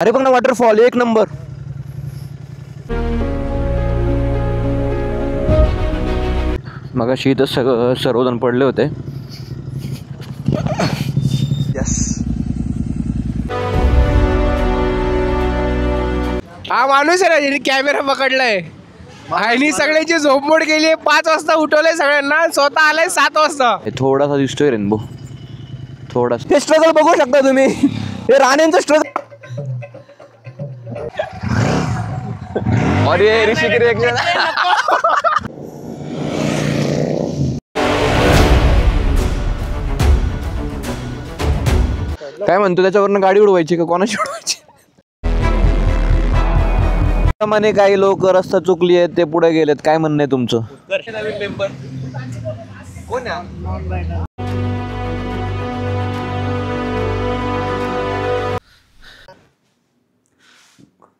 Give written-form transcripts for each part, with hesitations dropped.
अरे बघ ना वॉटरफॉल एक नंबर. मगाशी इथं सर्वजण पडले होते. हा माणूस आहे ना ज्याने कॅमेरा पकडलाय आणि सगळ्यांची झोपमोड केली. 5 वाजता उठवलंय सगळ्यांना, स्वतः आलाय 7 वाजता. थोडासा दिसतोय रेनबो, थोडासा. हे स्ट्रगल बघू शकता तुम्ही, हे राणेंचं स्ट्रगल. अरे ऋषिकेश काय म्हणतो, त्याच्यावरनं गाडी उडवायची का कोणाची उडवायची? त्याप्रमाणे काही लोक रस्ता चुकली आहेत, ते पुढे गेलेत. काय म्हणणं आहे तुमचं? नवीन मेंबर कोण आहे?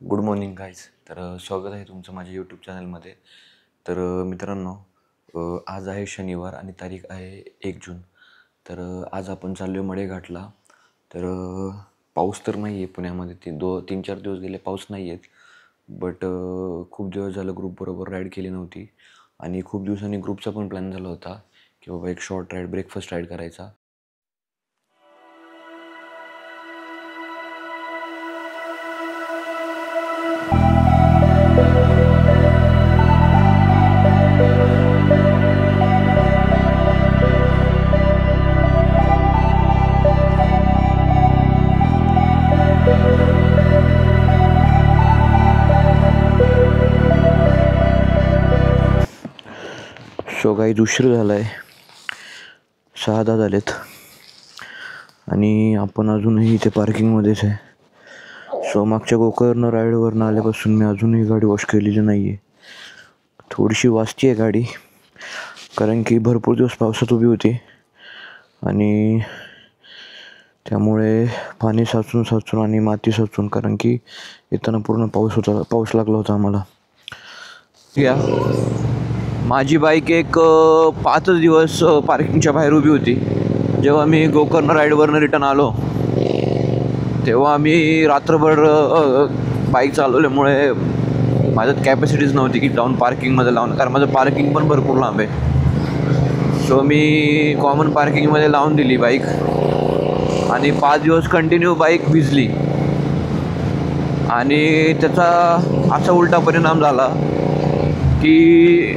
Good morning guys. तर स्वागत आहे तुमचं माझ्या यूट्यूब चॅनलमध्ये. तर मित्रांनो, आज आहे शनिवार आणि तारीख आहे 1 जून. तर आज आपण चाललो आहे मडेघाटला. तर पाऊस तर नाही आहे पुण्यामध्ये, 3-4 दिवस गेले पाऊस नाही आहेत. बट खूप दिवस झालं ग्रुपबरोबर राईड केली नव्हती आणि खूप दिवसांनी ग्रुपचा पण प्लॅन झाला होता की बाबा एक शॉर्ट राईड, ब्रेकफास्ट राईड करायचा. सो काही उशीर झाला आहे, 6-10 झालेत आणि आपण अजूनही इथे पार्किंगमध्येच आहे. सो मागच्या गोकर्ण राईडवरनं आल्यापासून मी अजूनही गाडी वॉश केलेली नाही आहे. थोडीशी वाजती आहे गाडी, कारण की भरपूर दिवस पावसात उभी होती आणि त्यामुळे पाणी साचून आणि माती साचून, कारण की येताना पूर्ण पाऊस लागला होता आम्हाला. या माझी बाईक एक 5 दिवस पार्किंगच्या बाहेर उभी होती. जेव्हा मी गोकर्ण राईडवरनं रिटर्न आलो तेव्हा मी रात्रभर बाईक चालवल्यामुळे माझ्यात कॅपॅसिटीज नव्हती की जाऊन पार्किंगमध्ये लावून, कारण माझं पार्किंग पण भरपूर लांब आहे. सो मी कॉमन पार्किंगमध्ये लावून दिली बाईक आणि 5 दिवस कंटिन्यू बाईक भिजली आणि त्याचा असा उलटा परिणाम झाला की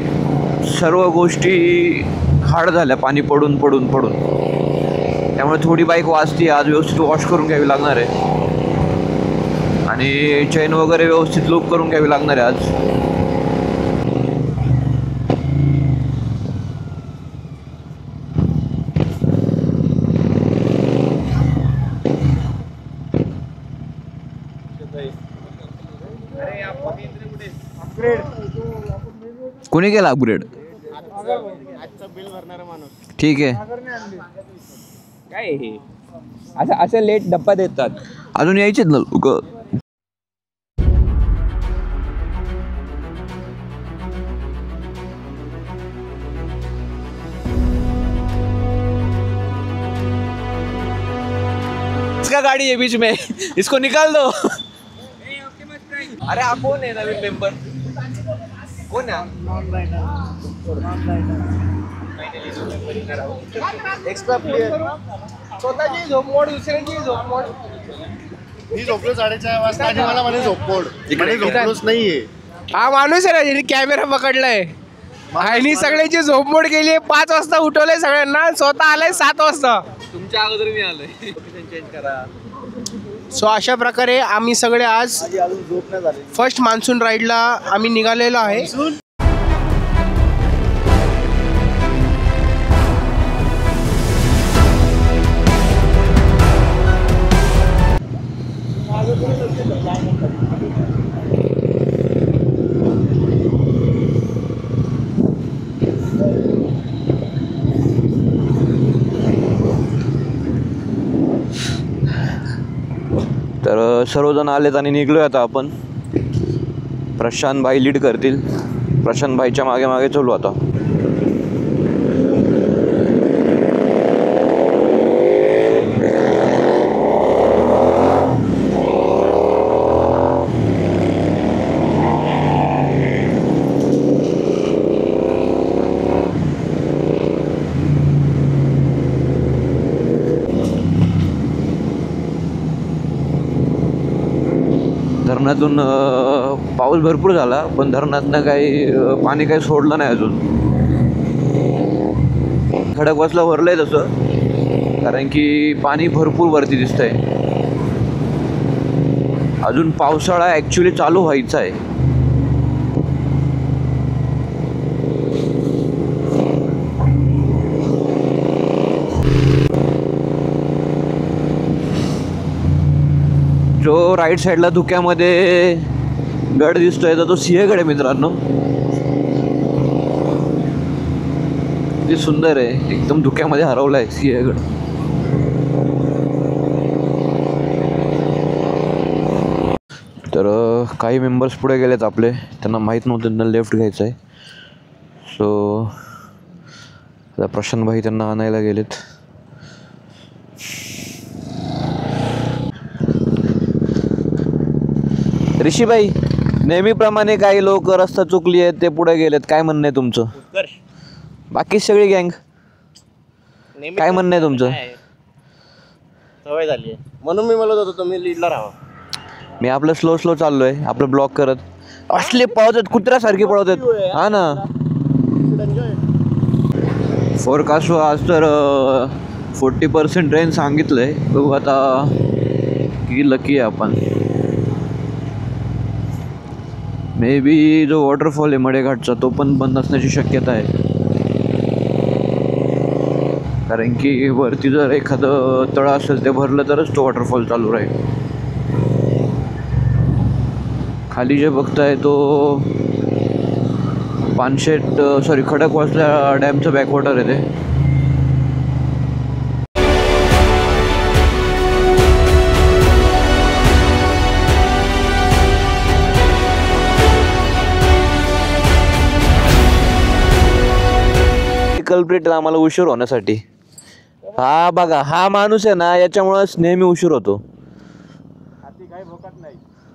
सर्व गोष्टी हार्ड झाल्या पाणी पडून. त्यामुळे थोडी बाईक वाजती. आज व्यवस्थित वॉश करून घ्यावी लागणार आहे आणि चेन वगैरे व्यवस्थित लूप करून घ्यावी लागणार आहे आज. कोणी केला अपग्रेड? ठीक आहे. काय हे असं लेट डब्बा देतात? अजून यायचेत ना लोक. इसका गाड़ी है बीच में, इसको निकाल दो. अरे आप कौन है नवीन मेंबर? कोण आहे? Extra player. स्वतःची झोपमोड, दुसऱ्यांची झोपमोड. मी झोपलो 4:30 वाजता आणि मला म्हणे झोपमोड. इकडे झोपलोच नाहीये. हा माणूस आहे ना ज्याने कॅमेरा पकडलाय आणि सगळ्यांची झोपमोड केली. 5 वाजता उठवलंय सगळ्यांना, स्वतः आलाय 7 वाजता. तुमच्या अगोदर मी आलोय. लोकेशन चेंज करा. सो अशा प्रकारे आम्ही सगळे आज फर्स्ट मान्सून राईडला आम्ही निघालेलो आहे. तर सर्वजण आलेत आणि निघलोय आता आपण. प्रशांत भाई लीड करतील. प्रशांत भाईच्या मागे मागे चलू आता. धरणातून पाऊस भरपूर झाला, पण धरणातनं काही पाणी काही सोडलं नाही अजून. खडकवासला भरलंय तसं, कारण की पाणी भरपूर वरती दिसतंय. अजून पावसाळा ॲक्च्युली चालू व्हायचा आहे. जो राईट साईडला धुक्यामध्ये गड दिसतोय तर तो सिंहगड आहे मित्रांनो. किती सुंदर आहे, एकदम धुक्यामध्ये हरवलाय सिंहगड. तर काही मेंबर्स पुढे गेलेत आपले, त्यांना माहीत नव्हतं त्यांना लेफ्ट घ्यायचं आहे. सो आता प्रशांत भाई त्यांना आणायला गेलेत. ऋषीभाई, नेहमीप्रमाणे काही लोक रस्ता चुकली आहेत, ते पुढे गेलेत, काय म्हणणं आहे तुमचं? बाकी सगळी गँग काय म्हणणं आहे तुमचं? सवय झाली म्हणून मी म्हणत होतो तुम्ही लीडला राहा. मी आपलं स्लो चाललोय, आपलं ब्लॉक करत. असले पळतात, कुत्र्यासारखे पळवतात. हा ना, फोरकास्ट आज तर 40% रेन सांगितलंय. बघू आता किती लकी आहे आपण. मे बी जो वॉटरफॉल आहे मडेघाटचा तो पण बंद असण्याची शक्यता आहे, कारण की वरती जर एखादं तळं असेल ते भरलं तरच तो वॉटरफॉल चालू राहील. खाली जे बघताय तो खडकवासला डॅमचं बॅकवॉटर आहे ते. कल्प्रिट आम्हाला उशीर होण्यासाठी. हा बघा, हा माणूस आहे ना, याच्यामुळेच नेहमी उशीर होतो.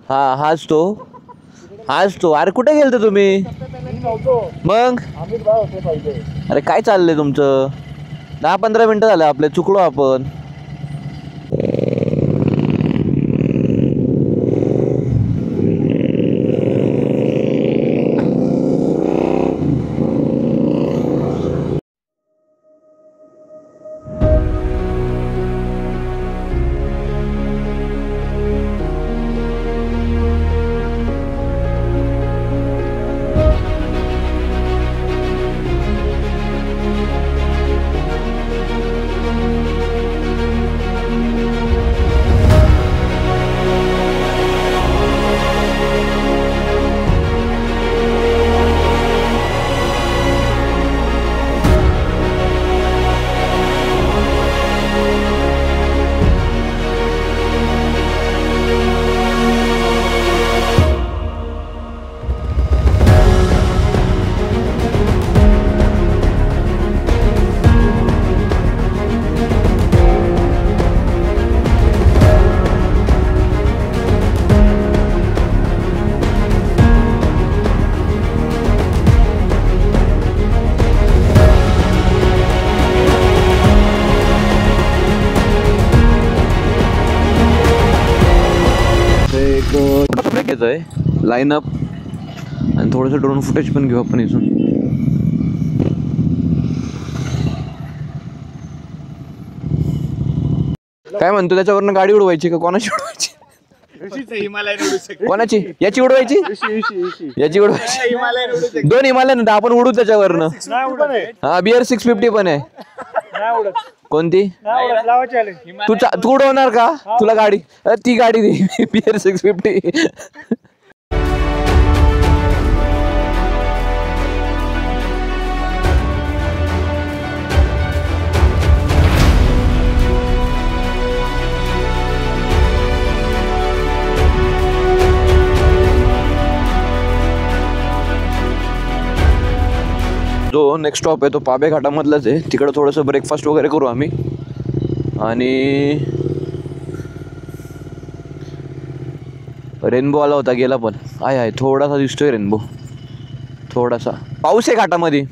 हा हाच तो. अरे कुठे गेलते तुम्ही मग? अरे काय चाललंय तुमचं? 10-15 मिनिटं झालं आपले, चुकलो आपण. आहे लाईनअप आणि थोडंसं ड्रोन फुटेज पण घेऊ आपण इथून. काय म्हणतो, त्याच्यावरनं गाडी उडवायची का कोणाची उडवायची? कोणाची? याची उडवायची, याची उडवायची. 2 हिमालयन आपण उडू त्याच्यावरनं. हा BR 650 पण आहे. कोणती तू उडवणार का? तुला गाडी, ती गाडी दे BR 650. जो नेक्स्ट स्टॉप आहे तो पाबे घाटामधलाच आहे. तिकडं थोडंसं ब्रेकफास्ट वगैरे करू आम्ही. आणि रेनबो आला होता, गेला पण. आहे थोडासा दिसतोय रेनबो, थोडासा. पाऊस आहे घाटामध्ये.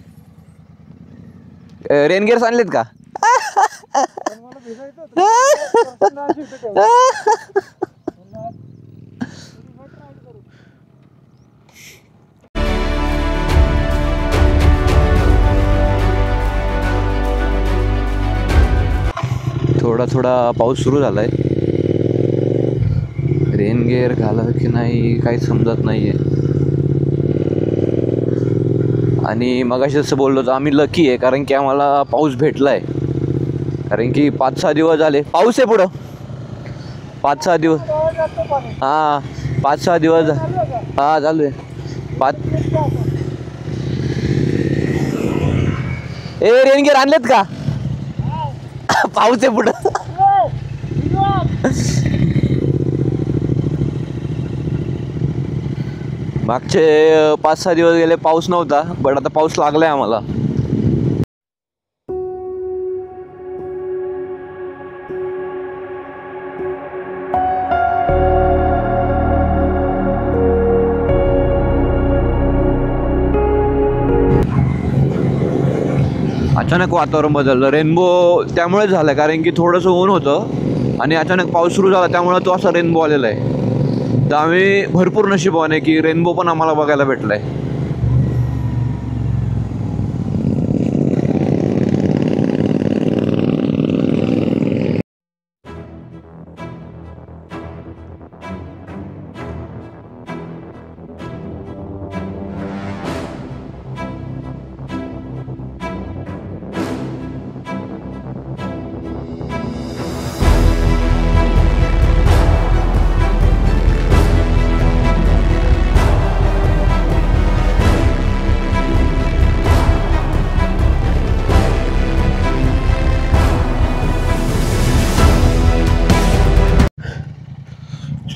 रेनगेअर्स आणलेत का? थोडा थोडा पाऊस सुरू झाला आहे. रेन गेअर घालावं की नाही काही समजत नाही आहे. आणि मगाशी जसं बोललो तर आम्ही लकी आहे कारण की आम्हाला पाऊस भेटला आहे. कारण की 5-6 दिवस झाले पाऊस आहे पुढं. 5-6 दिवस हां 5-6 दिवस हां चालू आहे. रेन गेअर आणलेत का? पाऊस आहे पुढं. मागचे 5-6 दिवस गेले पाऊस नव्हता बट आता पाऊस लागलाय आम्हाला. अचानक वातावरण बदललं. रेनबो त्यामुळे झालं कारण की थोडंसं ऊन होतं आणि अचानक पाऊस सुरू झाला त्यामुळे तो असा रेनबो आलेला आहे. तर आम्ही भरपूर नशीबवान आहे की रेनबो पण आम्हाला बघायला भेटलाय.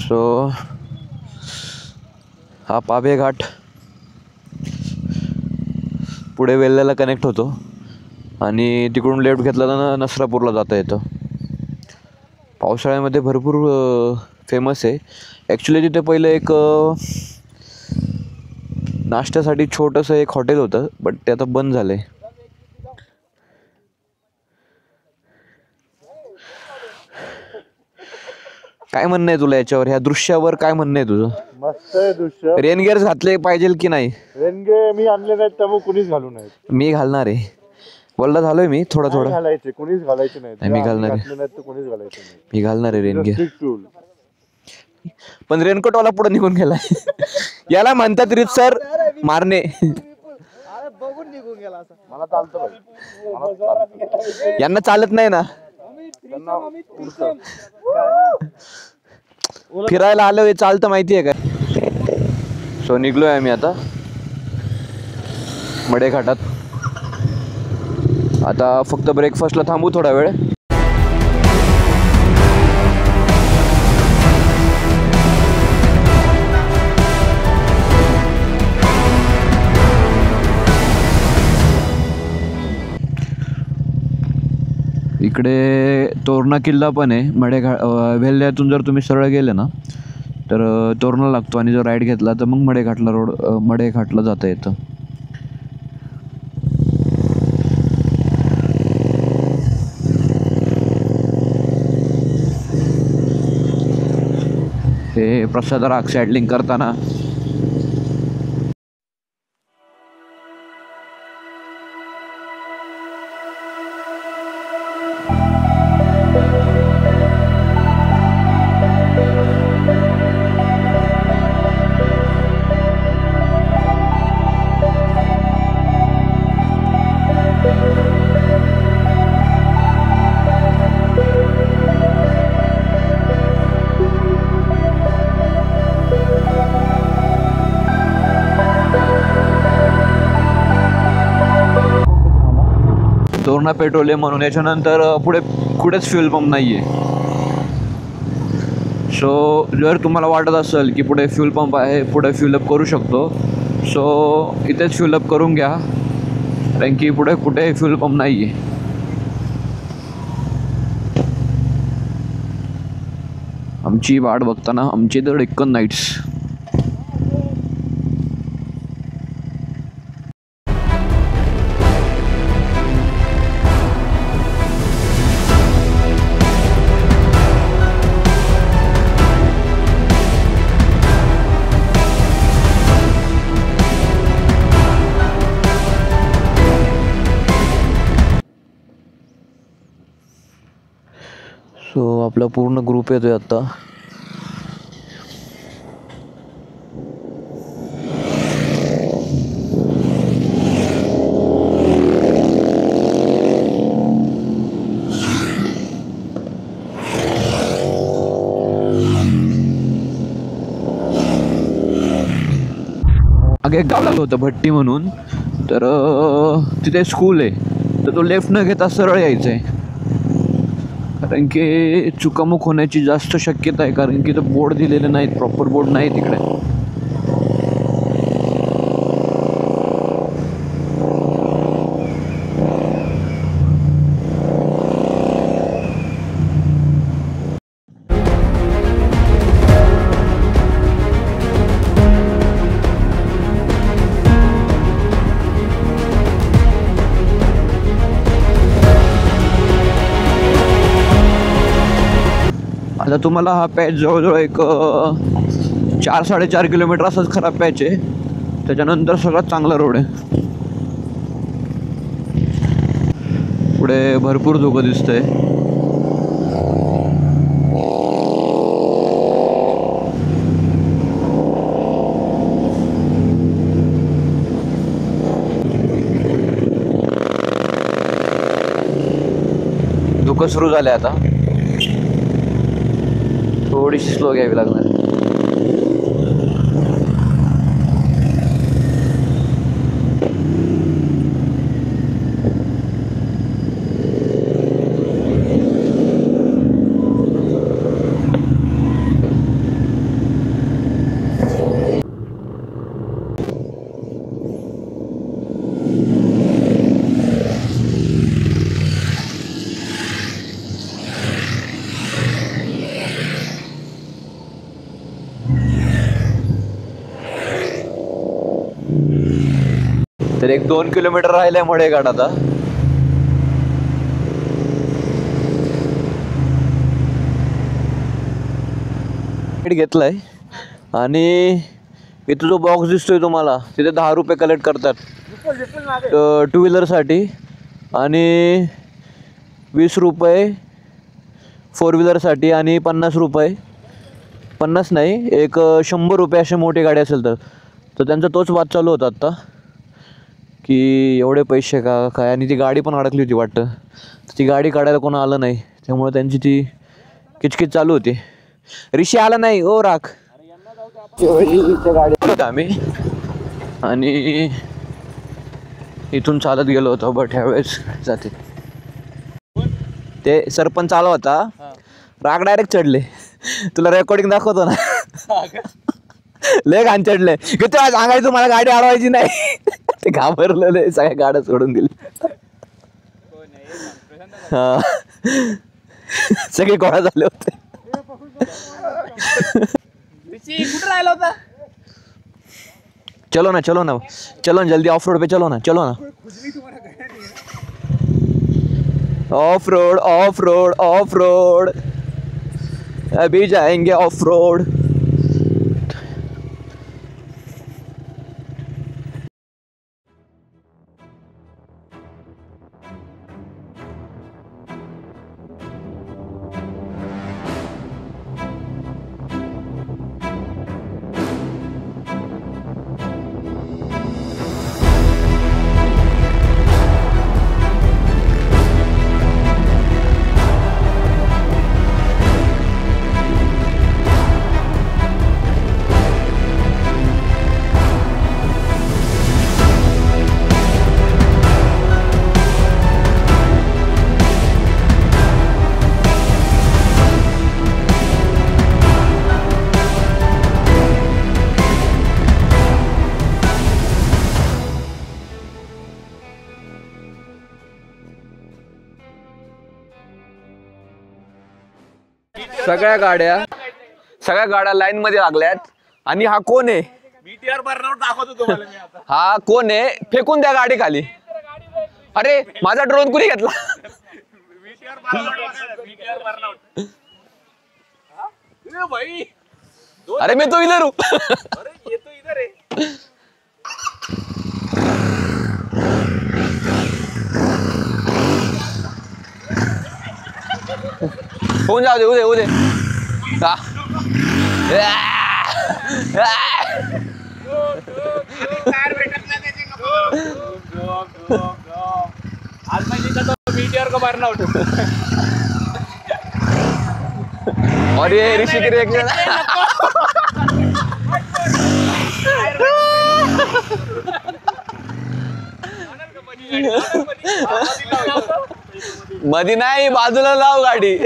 सो हा पाभे घाट पुढे वेल्ल्याला कनेक्ट होतो आणि तिकडून लेफ्ट घेतला तर नसरापूरला जाता येतं. पावसाळ्यामध्ये भरपूर फेमस आहे. ॲक्च्युली तिथे पहिलं एक नाश्त्यासाठी छोटंसं एक हॉटेल होतं बट ते आता बंद झालं आहे. काय म्हणणं आहे तुला याच्यावर, ह्या दृश्यावर काय म्हणणं आहे तुझं? मस्त आहे दृश्य. रेनगेअर घातले पाहिजे की नाही? रेनगे मी आणले नाहीत त्यामुळे कुणीच घालू नये. मी घालणार आहे. बोलला झालोय मी थोडं घालायचे कुणीच घालायचे नाही. मी घालणार आहे. कुणीच घालायचे नाही. मी घालणार आहे रेनगेअर. रूल. पण रेनकोटवाला पुढे निघून गेलाय. याला म्हणतात रीतसर मारणे. बघून निघून गेला असं. मला चालतं पाहिजे. यांना चालत नाही ना. फिरायला आलो हे चालतं माहितीये का? सो निघलोय आम्ही आता मडे घाटात. आता फक्त ब्रेकफास्टला थांबू थोडा वेळ. इकडे तोरणा किल्ला पण आहे. वेल्ल्यातून जर तुम्ही सरळ गेले ना तर तोरणा लागतो आणि जर राईड घेतला तर मग मडे घाटला जाता येतं. हे प्रसाद राग सॅडलिंग करताना तोरणा पेट्रोलियम म्हणून. याच्यानंतर कुठेच फ्युल पंप नाही आहे. सो जर तुम्हाला वाटत असेल की पुढे फ्युल पंप आहे, पुढे फ्युलअप करू शकतो, सो इथेच फ्युलअप करून घ्या कारण की पुढे कुठे फ्युल पंप नाही आहे. आमची वाट बघताना आमची तर डेक्कन नाईट्स. आपला पूर्ण ग्रुप येतोय आता. मागे एक गाव लागलं होतं भट्टी म्हणून, तर तिथे स्कूल आहे, तर तो लेफ्ट न घेता सरळ यायचं आहे, कारण की चुकामुक होण्याची जास्त शक्यता आहे, कारण की तो बोर्ड दिलेले नाहीत, प्रॉपर बोर्ड नाही तिकडे. आता तुम्हाला हा पॅच जवळजवळ एक 4-4.5 किलोमीटर असाच खराब पॅच आहे, त्याच्यानंतर सगळ्यात चांगला रोड आहे. पुढे भरपूर धुकं दिसतंय. धुकं सुरू झाले आता, थोडीशी स्लो घ्यावी लागणार. तर 1-2 किलोमीटर राहिल्यामुळे गाड आता. घेतलाय आणि इथं जो बॉक्स दिसतोय तुम्हाला, तिथे 10 रुपये कलेक्ट करतात 2 व्हीलरसाठी आणि 20 रुपये 4 व्हीलरसाठी आणि 50 रुपये, 50 नाही, एक 100 रुपये अशी मोठी गाडी असेल तर त्यांचा तोच वाद चालू होता आत्ता, की एवढे पैसे का काय. आणि ती गाडी पण अडकली होती वाटतं, ती गाडी काढायला कोण आलं नाही, त्यामुळे त्यांची ती किचकिच चालू होती. ऋषी आला नाही ओ राख गाडी आम्ही, आणि इथून चालत गेलो होतो, बट ह्यावेळेस जाते. ते सरपंच आला होता, राग डायरेक्ट चढले. तुला रेकॉर्डिंग दाखवतो ना, लय घाण चढले की तेव्हा सांगायचं मला गाडी अडवायची नाही. ते घाबरलेलं, सगळ्या गाड्या सोडून दिली. हा, सगळे गोळा झाले होते. कुठं राहिला होता? चलो ना चलो ना चलो ना, जल्दी ऑफ रोड पे चलो ना, चलो ना. Of road of road of road, अभी जाएंगे ऑफ रोड. सगळ्या गाड्या लाईन मध्ये लागल्यात. आणि हा कोण आहे? BTR बर्नआउट दाखवतो तुम्हाला मी आता. हा कोण आहे? फेकून द्या गाडी खाली. अरे माझा ड्रोन कुणी घेतला? BTR burnout. भाई, अरे मैं तो इधर हूँ. अरे ये तो इधर है. होऊन जाऊ दे उदे आज माहिती मीडियावर का मारना होतो अरे ऋषी की एक मधी नाही बाजूला लाव गाडी.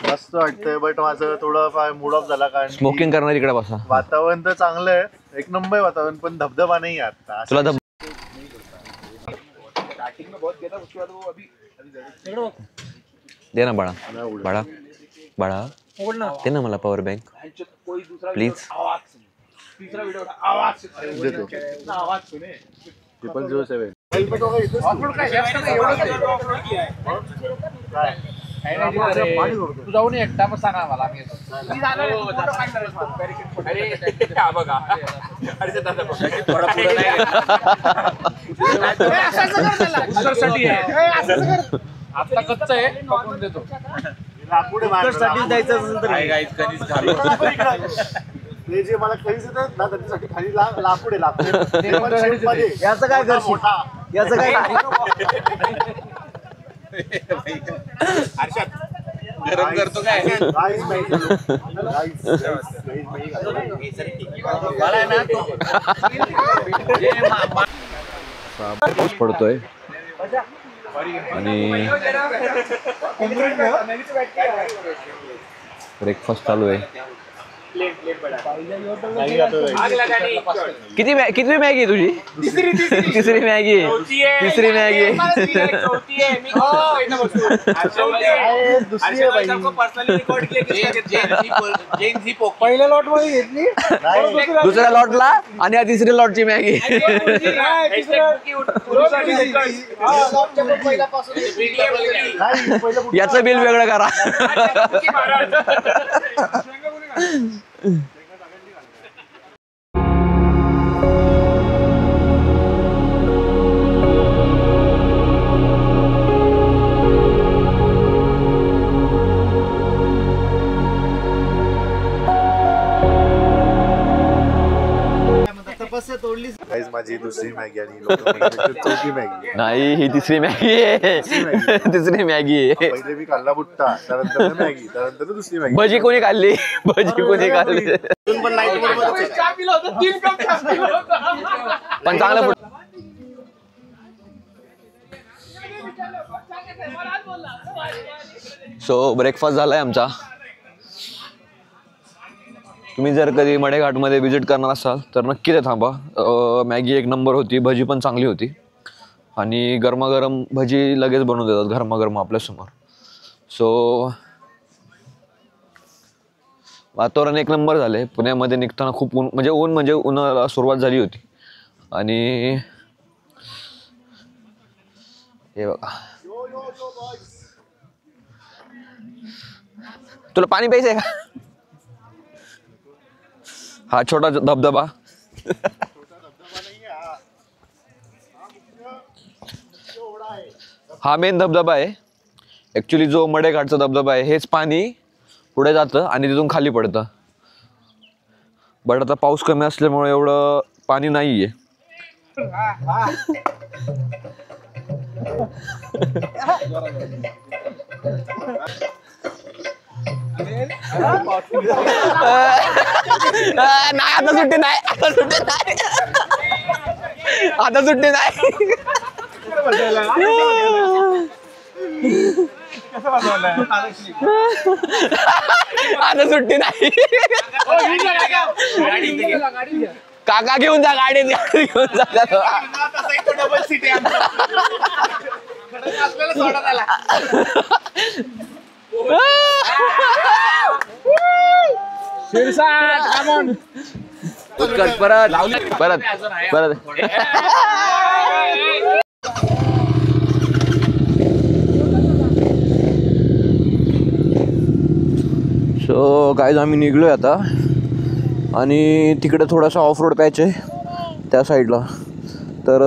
मस्त वाटतंय बट माझं थोडं मूड ऑफ झाला कारण स्मोकिंग करणार इकडे बसा. वातावरण तर चांगलं आहे, एक नंबर वातावरण, पण धबधबा नाही आता. तुला दे ना बाळा बाळा बाळा दे ना मला पॉवर बँक प्लीज. देतो 007. तू जाऊन एकटा मग सांगा मला आता कच्च आहे देतो ते जे मला खरीच येतात ना त्याच्यासाठी खाली लाकूड आहे, लाकूड याचं काय करशील? याचं काय गरम करतो काय पाऊस पडतोय आणि ब्रेकफास्ट चालू आहे. किती मॅगी आहे तुझी? तिसरी मॅगी तिसरी मॅगी पहिल्या लॉट मध्ये घेतली, दुसऱ्या लॉटला आणि या तिसरी लॉटची मॅगी. याचं बिल वेगळं करा. गाईज माझी दुसरी मॅगी आणि चौथी मॅगी नाही, ही तिसरी मॅगी आहे. तिसरी मॅगी आहे. पहिले मी खाल्ला बुट्टा, त्यानंतर मॅगी, त्यानंतर दुसरी मॅगी. भजी कोणी खाल्ली? भजी कोणी खाल्ली? पण चांगलं सो ब्रेकफास्ट झालाय आमचा. तुम्ही जर कधी मडेघाटमध्ये व्हिजिट करणार असाल तर नक्की ते थांबा. मॅगी एक नंबर होती, भजी पण चांगली होती आणि गरमागरम भजी लगेच बनवून देतात गरमागरम आपल्यासमोर. सो वातावरण एक नंबर झाले. पुण्यामध्ये निघताना खूप ऊन म्हणजे उन्हाळ्याला सुरुवात झाली होती आणि हे बघा. तुला पाणी प्यायचं आहे का? हा छोटा धबधबा. हा मेन धबधबा आहे. ऍक्च्युली जो मडेघाटचा धबधबा आहे हेच पाणी पुढे जातं आणि तिथून खाली पडतं. बट आता पाऊस कमी असल्यामुळे एवढं पाणी नाहीये. नाही आता सुट्टी नाही, आता सुट्टी नाही, आता सुट्टी नाही. आता सुट्टी नाही. काका घेऊन जा गाडीत, गाडी घेऊन जा. डबल सीट आहे परत परत परत. सो गाईज आम्ही निघलोय आता आणि तिकडे थोडासा ऑफ रोड पॅच आहे त्या साईडला. तर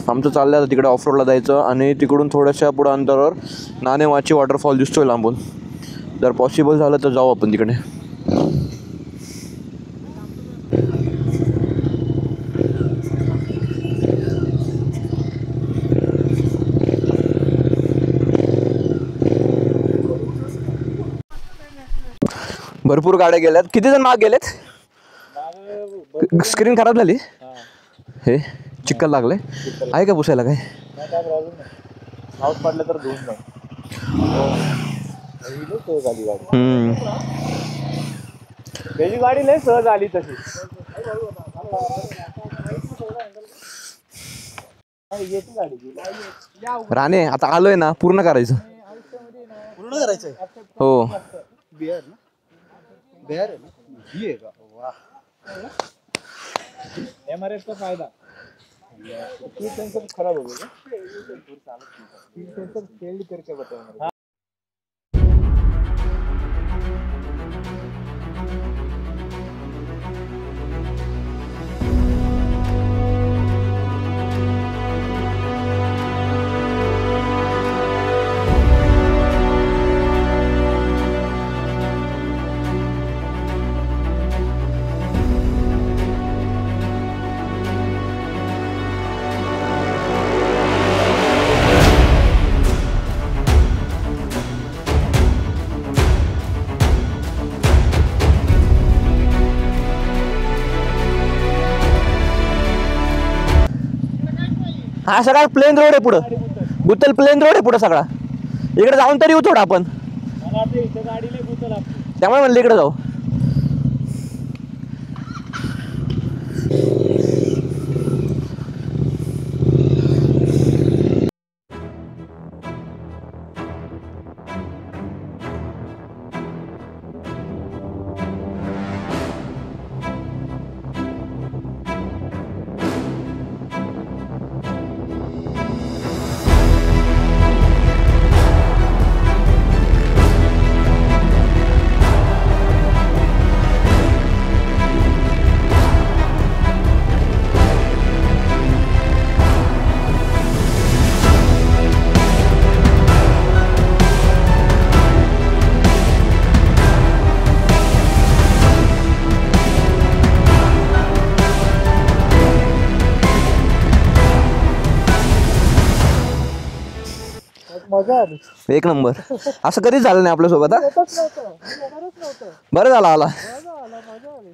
आमचं चाललं आहे आता तिकडे ऑफ रोडला जायचं आणि तिकडून थोड्याशा पुढं अंतरावर नाणेवाची वॉटरफॉल दिसतोय लांबून. जर पॉसिबल झालं तर जाऊ आपण तिकडे. भरपूर गाड्या गेल्यात. किती जण माग गेलेत? स्क्रीन खराब झाली. हे चिक्कल लागले आहे का पुसायला काय? पाऊस पडला तर धुवून जाईल. त्याची गाडी लय सहज आली तशी. राणे आता आलोय ना, पूर्ण करायचं. पूर्ण करायचंय. हो बिहार ना, बिहार आहे ना, ही आहे का? वा. MRF चा फायदा खराब हो गया. करके बताओ. हा सगळा प्लेन रोड आहे पुढं. गुत्तल प्लेन रोड आहे पुढं सगळा. इकडे जाऊन तरी येऊ थोडं आपण. त्यामुळे म्हणलं इकडे जाऊ. एक नंबर. असं कधीच झालं नाही आपल्यासोबत. बरं झालं आला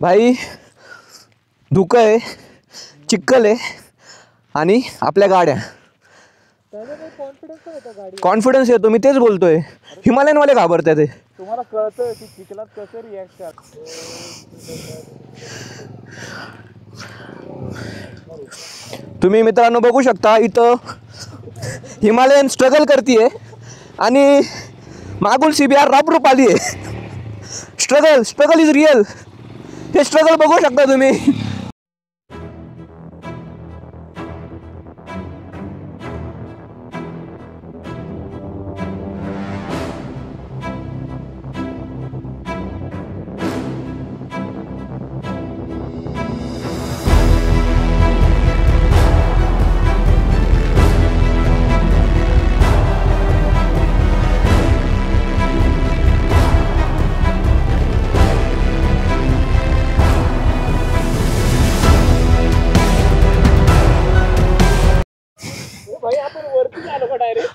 भाई. धुकं आहे, चिक्कल आहे आणि आपल्या गाड्या. कॉन्फिडन्स येतो, मी तेच बोलतोय. हिमालयनवाले घाबरतात ते. तुम्हाला कळतं की चिखलात कसं रिॲक्ट करतात. तुम्ही मित्रांनो बघू शकता इथं हिमालयन स्ट्रगल करतीये आणि मागून CBR रापरूप आली आहे. Struggle is real. हे स्ट्रगल बघू शकता तुम्ही.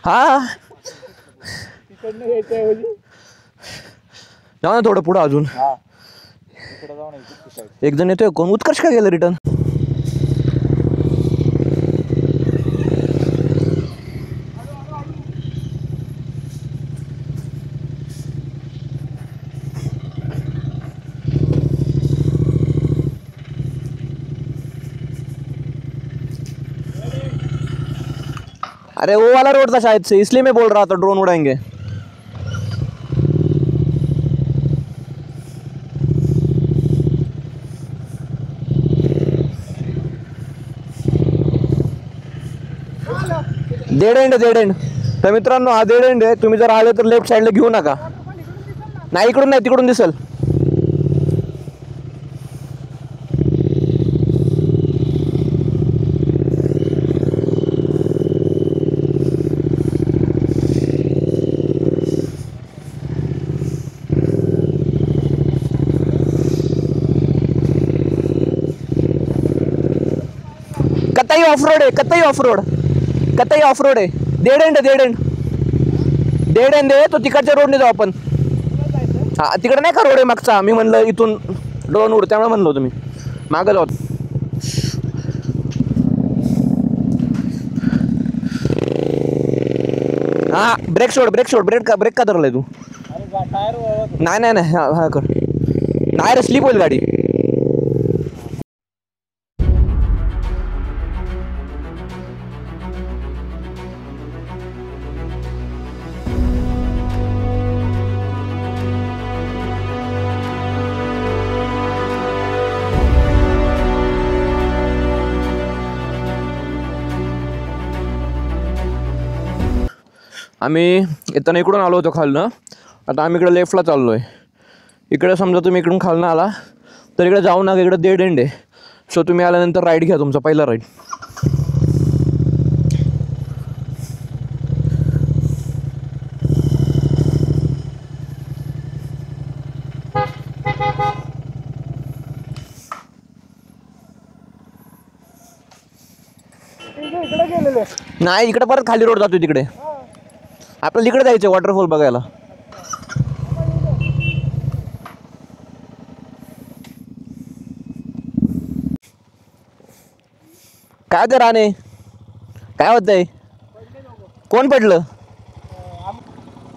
हा जाऊ ना थोडं पुढं अजून. एक जण येतोय, कोण उत्कर्ष का गेलं रिटर्न? अरे वो वाला रोड था शायद से, इसलिए मैं बोल रहा था ड्रोन उड़ाएंगे. डेड एंड तर मित्रांनो हा डेड एंड आहे. तुम्ही जर आले तर लेफ्ट साईडला घेऊ नका. नाही इकडून नाही, तिकडून दिसल. कतई ऑफ रोड आहे, कतई ऑफ रोड, कतई ऑफ रोड आहे. डेड एंड आहे तो. तिकडच्या रोडने जाऊ आपण. हा तिकडे नाही का रोड आहे मागचा. मी म्हणलं इथून ड्रोन उड, त्यामुळे म्हणलो तुम्ही मागं जाऊ. हा ब्रेक सोड, ब्रेक का धरलाय तू? नाही हा कर. नाही रे, स्लिप होईल गाडी. आम्ही येताना इकडून आलो होतो खालनं. आता आम्ही इकडे लेफ्टला चाललो आहे. इकडे समजा तुम्ही इकडून खालनं आला तर इकडे जाऊ नका, इकडे डेड एंड आहे. सो तुम्ही आल्यानंतर राईट घ्या, तुमचा पहिला राईट. नाही इकडे परत खाली रोड जातोय तिकडे. आपल्याला इकडे जायचं वॉटरफॉल बघायला. काय ते राणे, काय होतंय? कोण पडलं?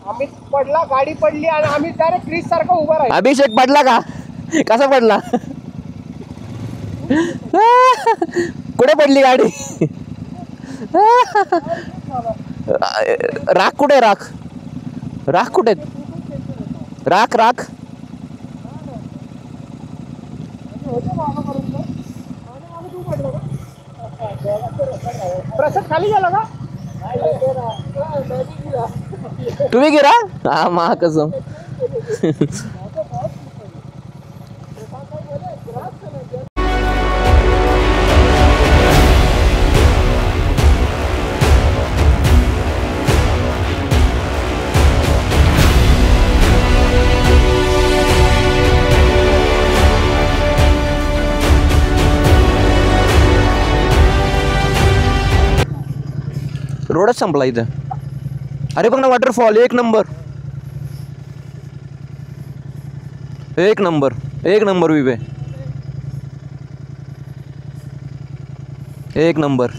आम्ही पडला, गाडी पडली आणि आम्ही डायरेक्ट क्रीज सारखा उभा राहिलो. अभिषेक पडला का? कसा पडला? कुठे पडली गाडी? राख कुठे? राख कुठे? राख प्रसाद खाली गेला का? तुम्ही गिरा? हा मा कसम. रोडच संपला इथं. अरे बघ ना वॉटरफॉल, एक नंबर विवे, एक नंबर.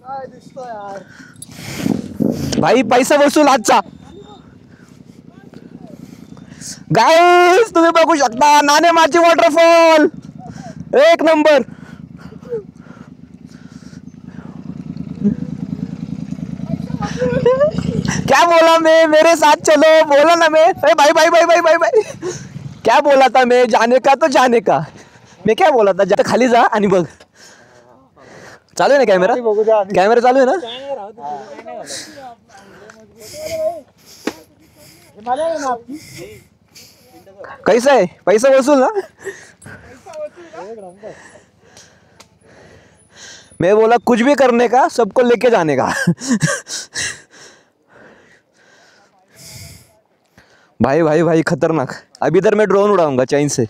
काय दिसतोय यार भाई पैसा वसूल आजचा. गाईस तुम्ही बघू शकता नाणेमाची वॉटरफॉल, एक नंबर. क्या बोला मैं, मेरे साथ चलो बोला ना मैं. अरे भाई भाई भाई भाई भाई भाई क्या बोला था मैं, जाने का तो जाने का. मैं क्या बोला था, खाली जा आणि बघ. चालू आहे ना कॅमेरा? कॅमेरा चालू आहे ना? कैसा है, पैसा वसूल ना? मैं बोला कुछ भी करने का, सबको लेके जाने का. भाई भाई भाई खतरनाक. अभी इधर मैं ड्रोन उड़ाऊंगा चैन से.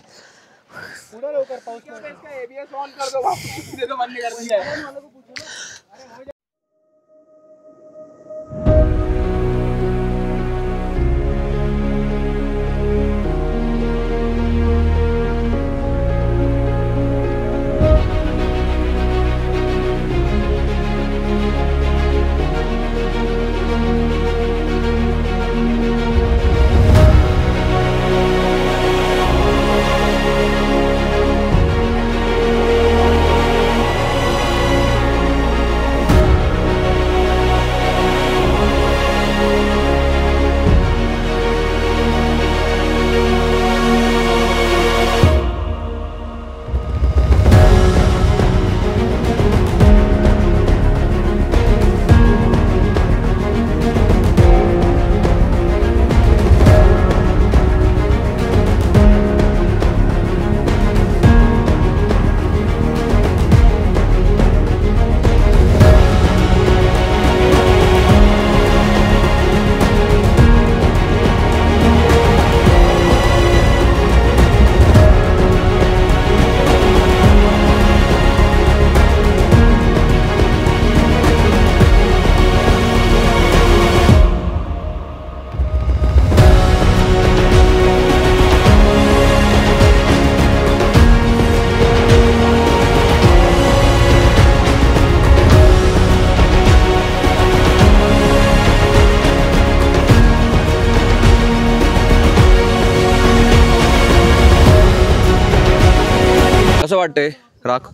कसं वाटतंय राख?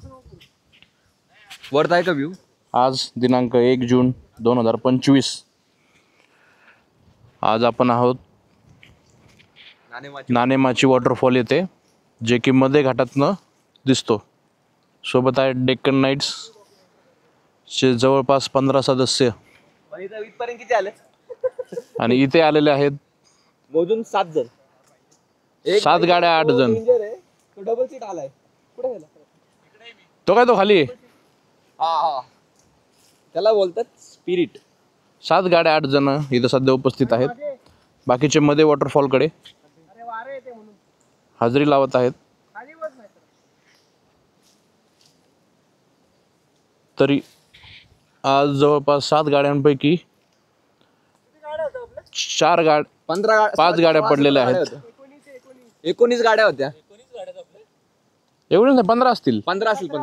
वर्थ आहे का व्ह्यू? आज दिनांक 1 जून 2025. आज आपण आहोत नाणेमाची वॉटरफॉल येथे, जे की मध्ये घाटातनं दिसतो. सोबत आहे डेक्कन नाईट्स चे जवळपास 15 सदस्य इथपर्यंत किती आले? आणि इथे आलेले आहेत मोजून 7 जण. 7 गाड्या 8 जण. तो डबल सीट आलाय. कुठे गेला? तो काय तो खाली आहे. त्याला बोलतात स्पिरिट. 7 गाड्या 8 जण इथं सध्या उपस्थित आहेत. बाकीचे मध्ये वॉटरफॉलकडे हजेरी लावत आहेत. तरी आज जवळपास 7 गाड्यांपैकी 5 गाड्या पडलेल्या आहेत. 19 गाड्या होत्या. एवढे नाही, 15 असतील. 15 असेल पण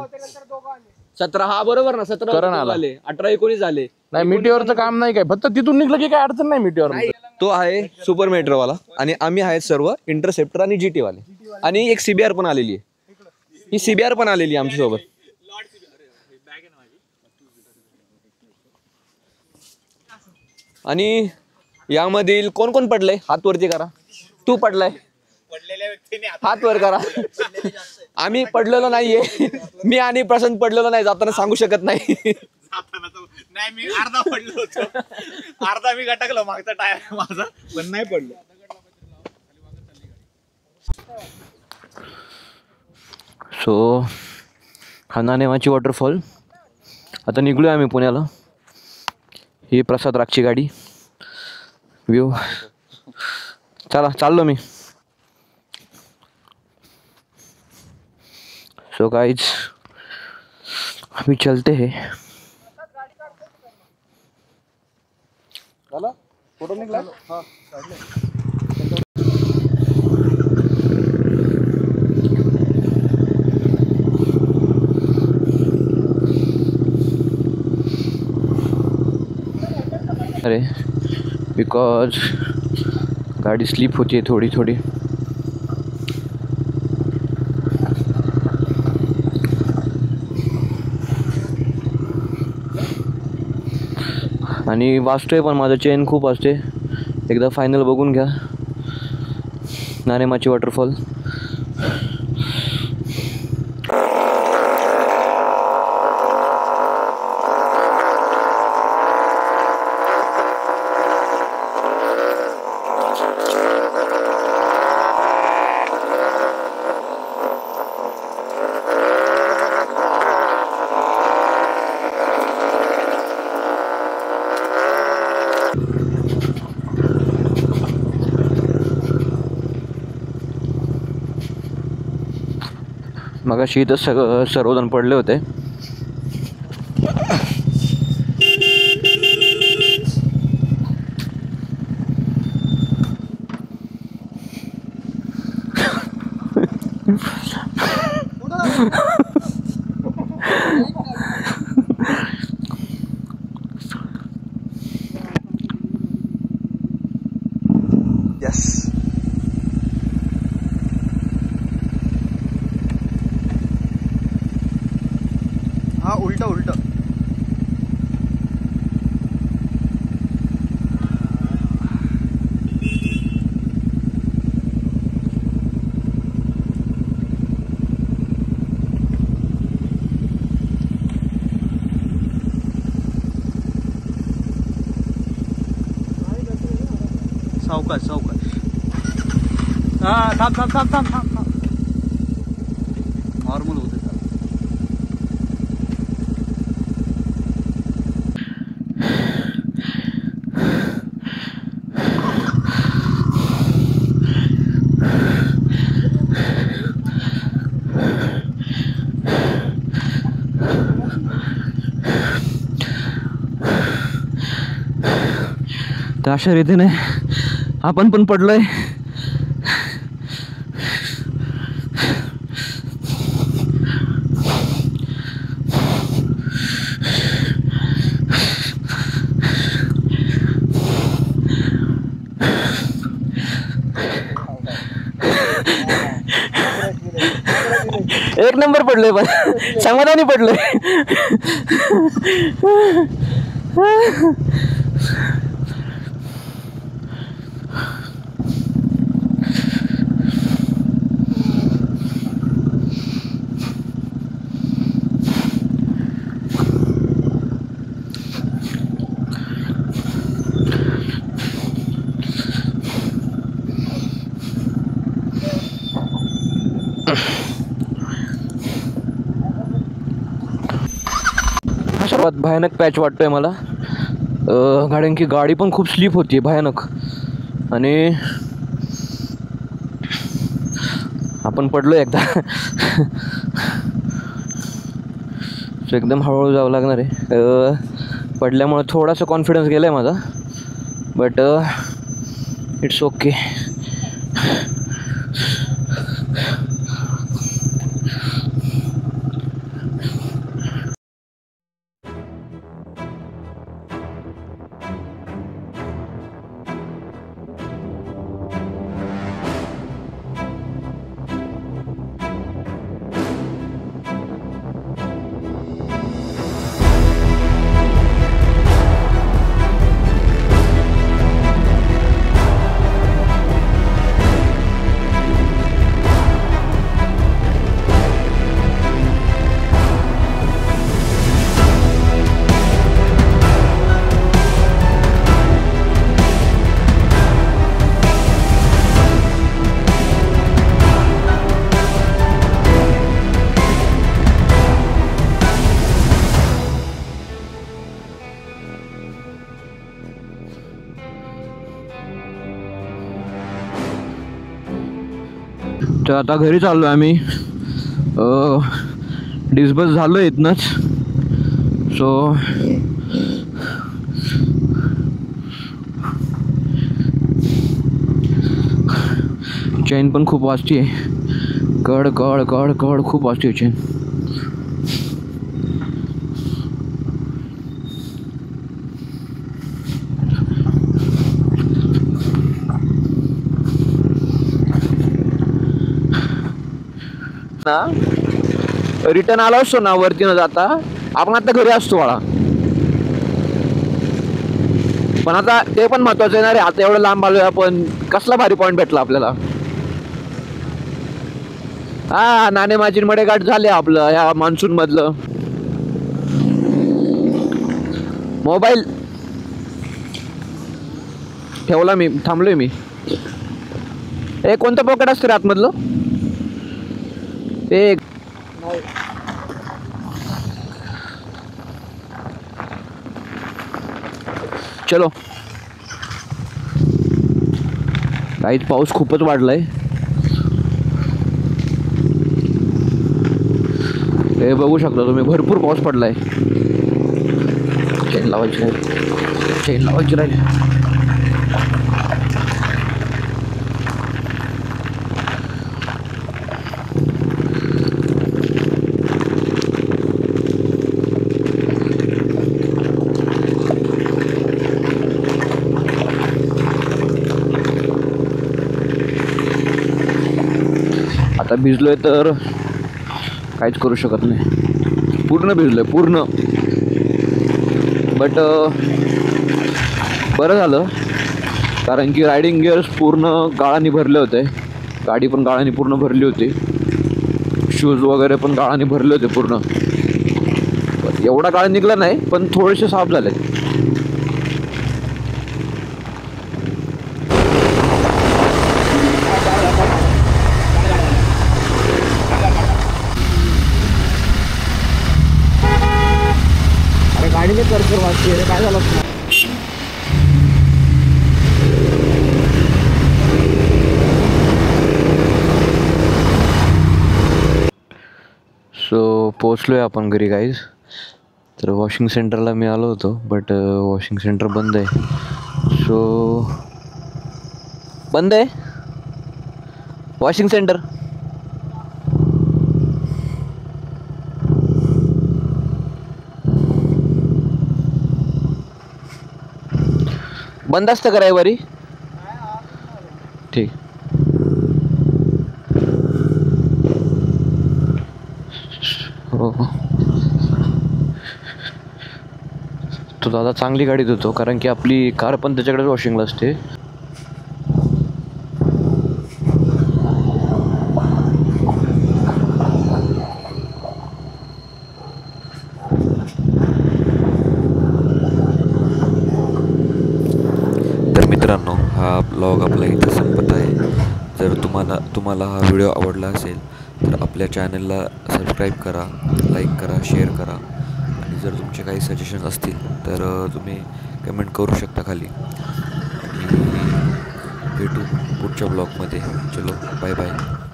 17. हा बरोबर ना, 17 करण आला. आले. 18 19 झाले. नाही, मिटिओरचं काम नाही काय, फक्त तिथून निघलं की काय अडचण नाही मिटिओर. तो आहे सुपर मेट्रोवाला आणि आम्ही आहेत सर्व इंटरसेप्टर आणि GT वाले. आणि एक CBR पण आलेली आहे. ही CBR पण आलेली आहे आमच्यासोबत. आणि यामधील कोण कोण पडलंय हात वरती करा. तू पडलाय, हात वर करा. आम्ही पडलेलो नाहीये. मी आणि प्रशांत पडलेलो नाही, जाताना सांगू शकत नाही. नाही, मी अर्धा पडलो होतो. अर्धा मी गटकलो, मागचा टायर माझा, पण नाही पडलो. सो हा नाणेमाची वॉटरफॉल. आता निघलोय आम्ही पुण्याला. ही प्रसाद रागची गाडी. व्ह्यू चला, चाललो मी. सो गाइज अभी चलते हैं. फोटो निघला. अरे बिकॉज गाड़ी स्लिप होती है थोड़ी थोड़ी. आणि वाजतोय पण माझं चेन खूप असते. एकदा फायनल बघून घ्या नाणेमाची वॉटरफॉल. मगाशी इथं सर्वजण पडले होते. हा उलट उलट. सावकाश सावकाश. हा थांब थांब थांब थांब थांब थांब. नॉर्मल होते. तर अशा रीतीने आपण पण पडलोय. एक नंबर पडलोय पण समाधानी पडलोय. सर्वात भयानक पॅच वाटतोय मला, कारण की गाडी पण खूप स्लिप होती भयानक. आणि आपण पडलो एकदा. एकदम हळूहळू जावं लागणार आहे. पडल्यामुळे थोडासा कॉन्फिडन्स गेला आहे माझा, बट इट्स ओके. तर आता घरी चाललो आम्ही. डिस्बस झालो इथनंच. सो चेन पण खूप वाजती आहे. कड कड कड कड खूप वाजती चेन. रिटर्न आलो असतो ना वरती न जाता, आपण आता घरी असतो बाळा. पण आता ते पण महत्वाचं आहे ना रे. आता एवढं लांब आलोय आपण, कसला भारी पॉईंट भेटला आपल्याला. हा नाणे माझी मडेघाट झाले आपलं ह्या मान्सून मधलं. मोबाईल ठेवला मी, थांबलोय मी. ए कोणतं पॉकेट असतं रे आतमधलं? एक चलो. काहीच पाऊस खूपच वाढलाय. हे बघू शकता तुम्ही, भरपूर पाऊस पडलाय. चेन लावायची राहिली. आता भिजलोय तर काहीच करू शकत नाही. पूर्ण भिजलोय पूर्ण. बट बरं झालं, कारण की रायडिंग गिअर्स पूर्ण गाळाने भरले होते. गाडी पण गाळाने पूर्ण भरली होती. शूज वगैरे पण गाळाने भरले होते पूर्ण. एवढा गाळ निघला नाही, पण थोडेसे साफ झाले. गाडीने करकर वाचते रे, काय झालं? सो पोचलो आहे आपण घरी गाईज. तर वॉशिंग सेंटरला मी आलो होतो, बट वॉशिंग सेंटर बंद आहे. सो बंद आहे वॉशिंग सेंटर. बंद असतं का रविवारी? ठीक. हो, तो दादा चांगली गाडी देतो, कारण की आपली कार पण त्याच्याकडेच वॉशिंगला असते. तर मित्रांनो, हा ब्लॉग आपला इथं संपत आहे. जर तुम्हाला हा व्हिडिओ आवडला असेल तर आपल्या चॅनलला सबस्क्राईब करा, लाईक करा, शेअर करा. आणि जर तुमचे काही सजेशन असतील तर तुम्ही कमेंट करू शकता खाली. आणि भेटू पुढच्या ब्लॉगमध्ये. चलो, बाय बाय.